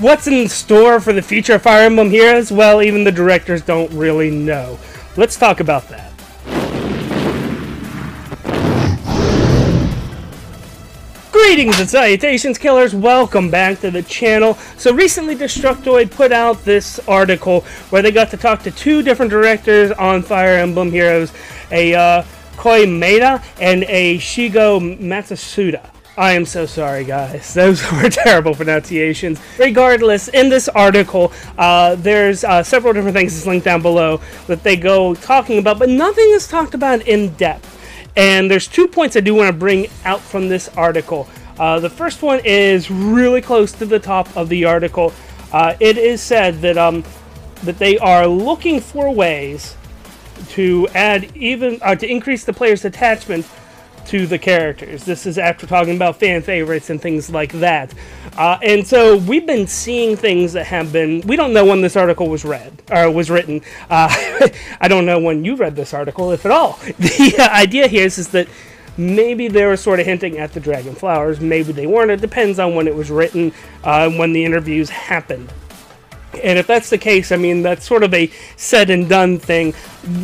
What's in store for the future of Fire Emblem Heroes? Well, even the directors don't really know. Let's talk about that. Greetings and salutations, killers. Welcome back to the channel. So recently Destructoid put out this article where they got to talk to two different directors on Fire Emblem Heroes, a Koi Maeda and a Shigo Matsuda. I am so sorry, guys. Those were terrible pronunciations. Regardless, in this article, there's several different things that's linked down below that they go talking about, but nothing is talked about in depth. And there's 2 points I do want to bring out from this article. The first one is really close to the top of the article. It is said that that they are looking for ways to add to increase the player's attachment to the characters. This is after talking about fan favorites and things like that. And so we've been seeing things that have been... We don't know when this article was written. I don't know when you read this article, if at all. The idea here is that maybe they were sort of hinting at the Dragon Flowers. Maybe they weren't. It depends on when it was written, when the interviews happened. And if that's the case, I mean, that's sort of a said and done thing.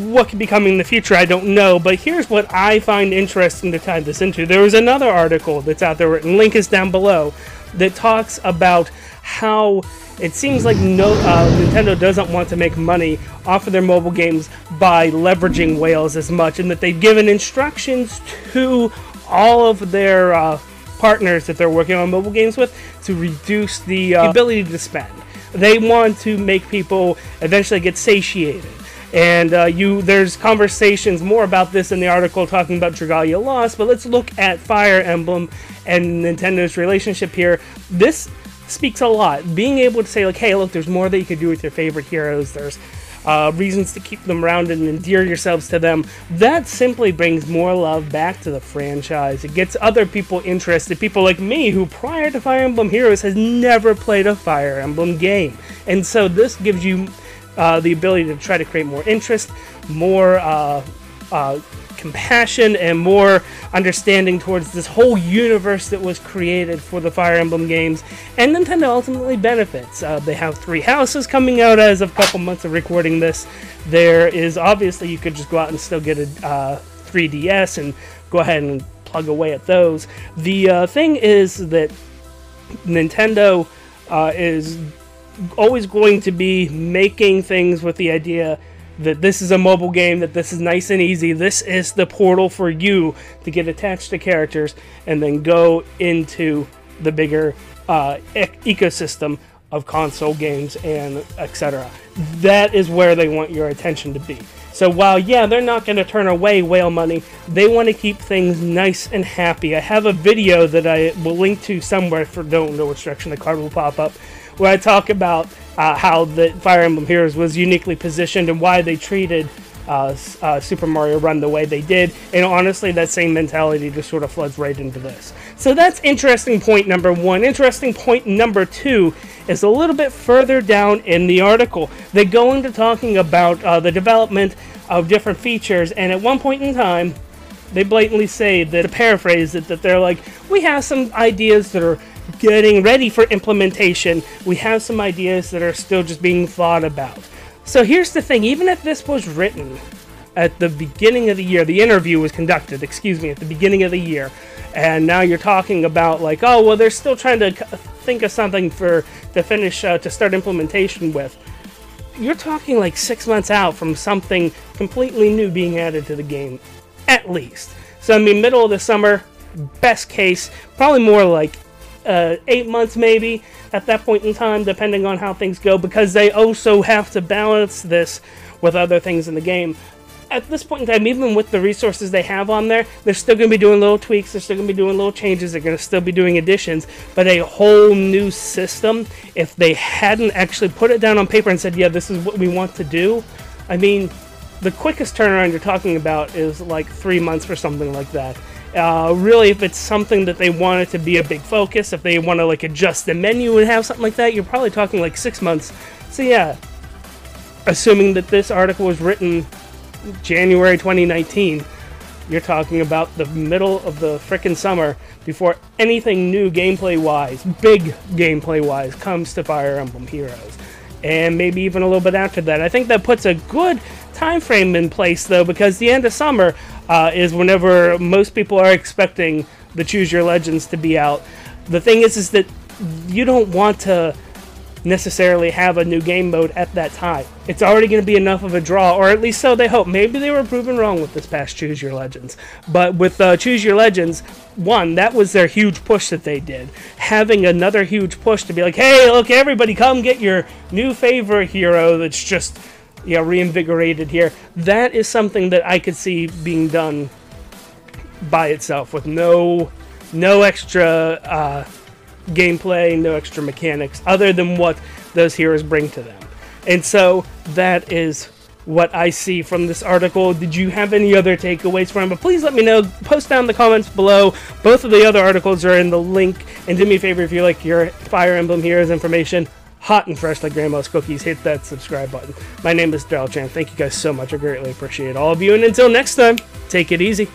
What could be coming in the future, I don't know. But here's what I find interesting to tie this into. There was another article that's out there written, link is down below, that talks about how it seems like Nintendo doesn't want to make money off of their mobile games by leveraging whales as much, and that they've given instructions to all of their partners that they're working on mobile games with to reduce the ability to spend. They want to make people eventually get satiated. And there's conversations more about this in the article talking about Dragalia Lost, but let's look at Fire Emblem and Nintendo's relationship here. This speaks a lot. Being able to say, like, hey, look, there's more that you could do with your favorite heroes. There's reasons to keep them around and endear yourselves to them. That simply brings more love back to the franchise. It gets other people interested. People like me, who prior to Fire Emblem Heroes has never played a Fire Emblem game. And so this gives you the ability to try to create more interest, more compassion, and more understanding towards this whole universe that was created for the Fire Emblem games, and Nintendo ultimately benefits. They have 3 houses coming out as of a couple months of recording this. There is, obviously, you could just go out and still get a 3DS and go ahead and plug away at those. The thing is that Nintendo is always going to be making things with the idea that this is a mobile game, that this is nice and easy. This is the portal for you to get attached to characters and then go into the bigger ecosystem of console games and etc. That is where they want your attention to be. So while, yeah, they're not going to turn away whale money, they want to keep things nice and happy. I have a video that I will link to somewhere, for don't know which direction the card will pop up, where I talk about how the Fire Emblem Heroes was uniquely positioned and why they treated Super Mario Run the way they did. And honestly, that same mentality just sort of floods right into this. So that's interesting point number 1. Interesting point number 2 is a little bit further down in the article. They go into talking about the development of different features, and at one point in time, they blatantly say that, to paraphrase it, that they're like, we have some ideas that are getting ready for implementation. We have some ideas that are still just being thought about. So here's the thing, even if this was written at the beginning of the year, the interview was conducted, excuse me, at the beginning of the year, and now you're talking about like, oh, well, they're still trying to think of something to finish, to start implementation with. You're talking like 6 months out from something completely new being added to the game, at least. So I mean, middle of the summer, best case, probably more like 8 months maybe at that point in time, depending on how things go, because they also have to balance this with other things in the game. At this point in time, even with the resources they have on there, they're still going to be doing little tweaks, they're still going to be doing little changes, they're going to still be doing additions, but a whole new system, if they hadn't actually put it down on paper and said, yeah, this is what we want to do, I mean, the quickest turnaround you're talking about is like 3 months for something like that. Really, if it's something that they want it to be a big focus, if they want to like adjust the menu and have something like that, you're probably talking like 6 months. So yeah, assuming that this article was written January 2019, you're talking about the middle of the frickin' summer before anything new gameplay-wise, big gameplay-wise, comes to Fire Emblem Heroes. And maybe even a little bit after that. I think that puts a good time frame in place, though, because the end of summer is whenever most people are expecting the Choose Your Legends to be out. The thing is that you don't want to necessarily have a new game mode at that time. It's already going to be enough of a draw, or at least so they hope. Maybe they were proven wrong with this past Choose Your Legends. But with Choose Your Legends, one, that was their huge push that they did. Having another huge push to be like, hey, look, everybody come get your new favorite hero that's just, you know, reinvigorated here. That is something that I could see being done by itself with no extra gameplay, no extra mechanics other than what those heroes bring to them. And so that is what I see from this article. Did you have any other takeaways from it? But please let me know. Post down in the comments below. Both of the other articles are in the link. And do me a favor, if you like your Fire Emblem Heroes information hot and fresh like Grandma's cookies, hit that subscribe button. My name is Deltran. Thank you guys so much. I greatly appreciate all of you. And until next time, take it easy.